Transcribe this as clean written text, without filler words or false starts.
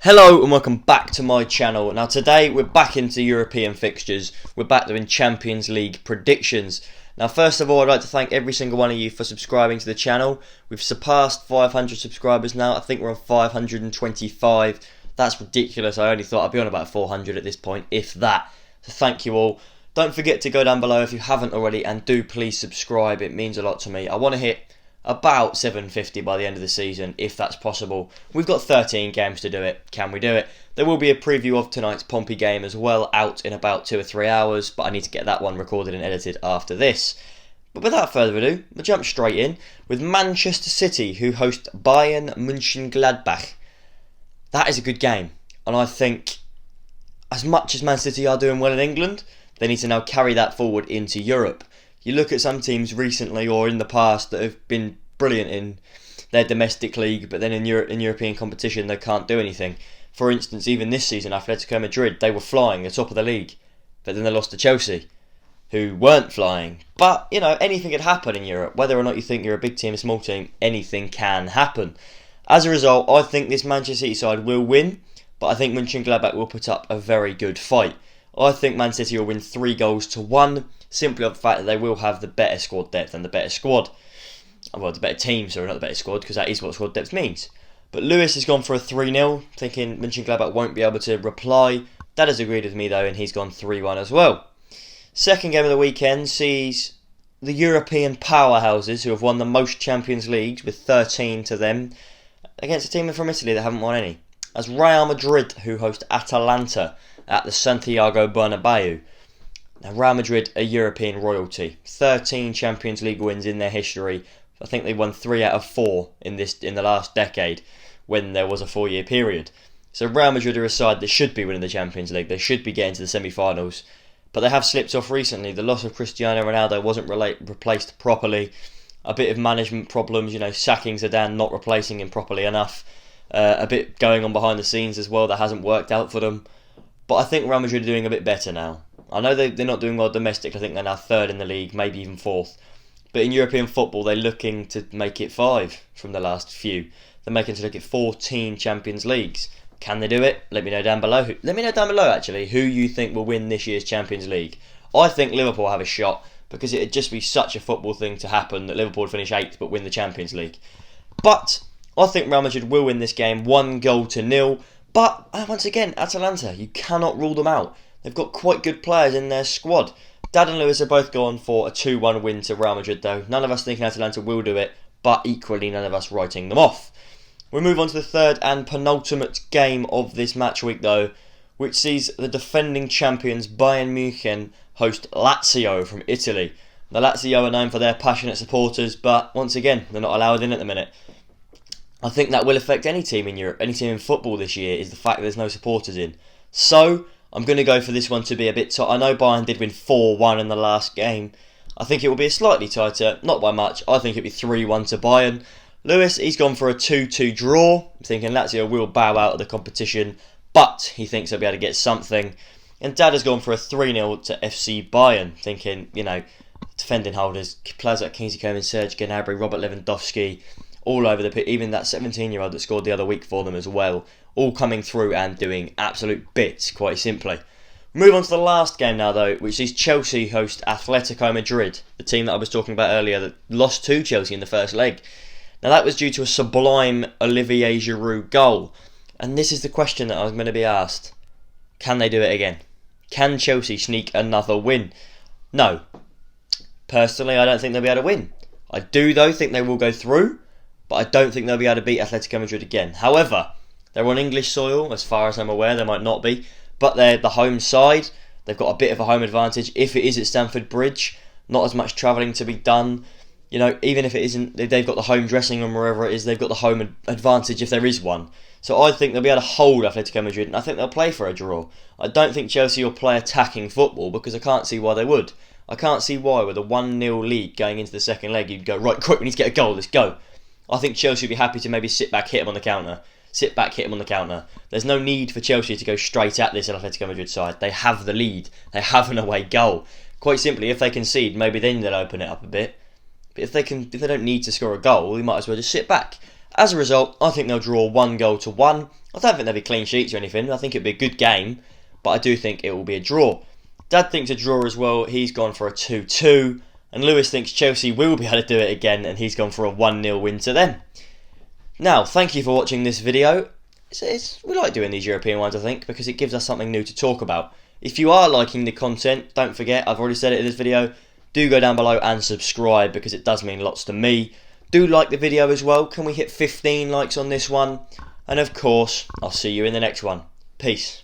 Hello and welcome back to my channel. Now today we're back into European fixtures. We're back doing Champions League predictions. Now first of all, I'd like to thank every single one of you for subscribing to the channel. We've surpassed 500 subscribers now. I think we're on 525. That's ridiculous. I only thought I'd be on about 400 at this point, if that. So thank you all. Don't forget to go down below if you haven't already, and do please subscribe. It means a lot to me. I want to hit about 750 by the end of the season, if that's possible. We've got 13 games to do it. Can we do it? There will be a preview of tonight's Pompey game as well, out in about 2 or 3 hours, but I need to get that one recorded and edited after this. But without further ado, we'll jump straight in with Manchester City, who host Bayern Mönchengladbach. That is a good game, and I think as much as Man City are doing well in England, they need to now carry that forward into Europe. You look at some teams recently or in the past that have been brilliant in their domestic league, but then in European competition they can't do anything. For instance, even this season, Atletico Madrid, they were flying at the top of the league, but then they lost to Chelsea, who weren't flying. But, you know, anything can happen in Europe. Whether or not you think you're a big team, a small team, anything can happen. As a result, I think this Manchester City side will win, but I think Mönchengladbach will put up a very good fight. I think Man City will win 3-1, simply on the fact that they will have the better squad depth and the better squad. Well, the better team, sorry, not the better squad, because that is what squad depth means. But Lewis has gone for a 3-0, thinking Mönchengladbach won't be able to reply. Dad has agreed with me though, and he's gone 3-1 as well. Second game of the weekend sees the European powerhouses, who have won the most Champions Leagues, with 13 to them, against a team from Italy that haven't won any, as Real Madrid, who host Atalanta at the Santiago Bernabeu. Now, Real Madrid are European royalty. 13 Champions League wins in their history. I think they won 3 out of 4 in the last decade, when there was a 4-year period. So Real Madrid are a side that should be winning the Champions League. They should be getting to the semi-finals, but they have slipped off recently. The loss of Cristiano Ronaldo wasn't replaced properly. A bit of management problems, sacking Zidane, not replacing him properly enough. A bit going on behind the scenes as well that hasn't worked out for them. But I think Real Madrid are doing a bit better now. I know they're not doing well domestic. I think they're now 3rd in the league, maybe even 4th. But in European football, they're looking to make it 5 from the last few. They're making to look at 14 Champions Leagues. Can they do it? Let me know down below. Let me know down below, actually, who you think will win this year's Champions League. I think Liverpool have a shot, because it'd just be such a football thing to happen that Liverpool would finish 8th but win the Champions League. But I think Real Madrid will win this game 1-0. But, once again, Atalanta, you cannot rule them out. They've got quite good players in their squad. Dad and Lewis are both going for a 2-1 win to Real Madrid though. None of us thinking Atalanta will do it, but equally none of us writing them off. We move on to the third and penultimate game of this match week though, which sees the defending champions Bayern München host Lazio from Italy. The Lazio are known for their passionate supporters, but once again, they're not allowed in at the minute. I think that will affect any team in Europe, any team in football this year, is the fact that there's no supporters in. So, I'm going to go for this one to be a bit tight. I know Bayern did win 4-1 in the last game. I think it will be a slightly tighter, not by much. I think it'll be 3-1 to Bayern. Lewis, he's gone for a 2-2 draw, thinking Lazio will bow out of the competition, but he thinks they'll be able to get something. And Dad has gone for a 3-0 to FC Bayern, thinking, defending holders, players like Kingsley Coman, Serge Gnabry, Robert Lewandowski, all over the pitch, even that 17-year-old that scored the other week for them as well, all coming through and doing absolute bits, quite simply. Move on to the last game now though, which sees Chelsea host Atletico Madrid, the team that I was talking about earlier that lost to Chelsea in the first leg. Now that was due to a sublime Olivier Giroud goal, and this is the question that I was going to be asked. Can they do it again? Can Chelsea sneak another win? No. Personally, I don't think they'll be able to win. I do though think they will go through, but I don't think they'll be able to beat Atletico Madrid again. However, they're on English soil, as far as I'm aware. They might not be, but they're the home side. They've got a bit of a home advantage. If it is at Stamford Bridge, not as much travelling to be done. Even if it isn't, they've got the home dressing room wherever it is. They've got the home advantage if there is one. So I think they'll be able to hold Atletico Madrid, and I think they'll play for a draw. I don't think Chelsea will play attacking football, because I can't see why they would. I can't see why, with a 1-0 lead going into the second leg, you'd go, right, quick, we need to get a goal, let's go. I think Chelsea would be happy to maybe sit back, hit them on the counter. There's no need for Chelsea to go straight at this Atletico Madrid side. They have the lead. They have an away goal. Quite simply, if they concede, maybe then they'll open it up a bit. But if they don't need to score a goal, we might as well just sit back. As a result, I think they'll draw 1-1. I don't think there'll be clean sheets or anything. I think it'll be a good game, but I do think it will be a draw. Dad thinks a draw as well. He's gone for a 2-2. And Lewis thinks Chelsea will be able to do it again, and he's gone for a 1-0 win to them. Now, thank you for watching this video. We like doing these European ones, I think, because it gives us something new to talk about. If you are liking the content, don't forget, I've already said it in this video, do go down below and subscribe, because it does mean lots to me. Do like the video as well. Can we hit 15 likes on this one? And of course, I'll see you in the next one. Peace.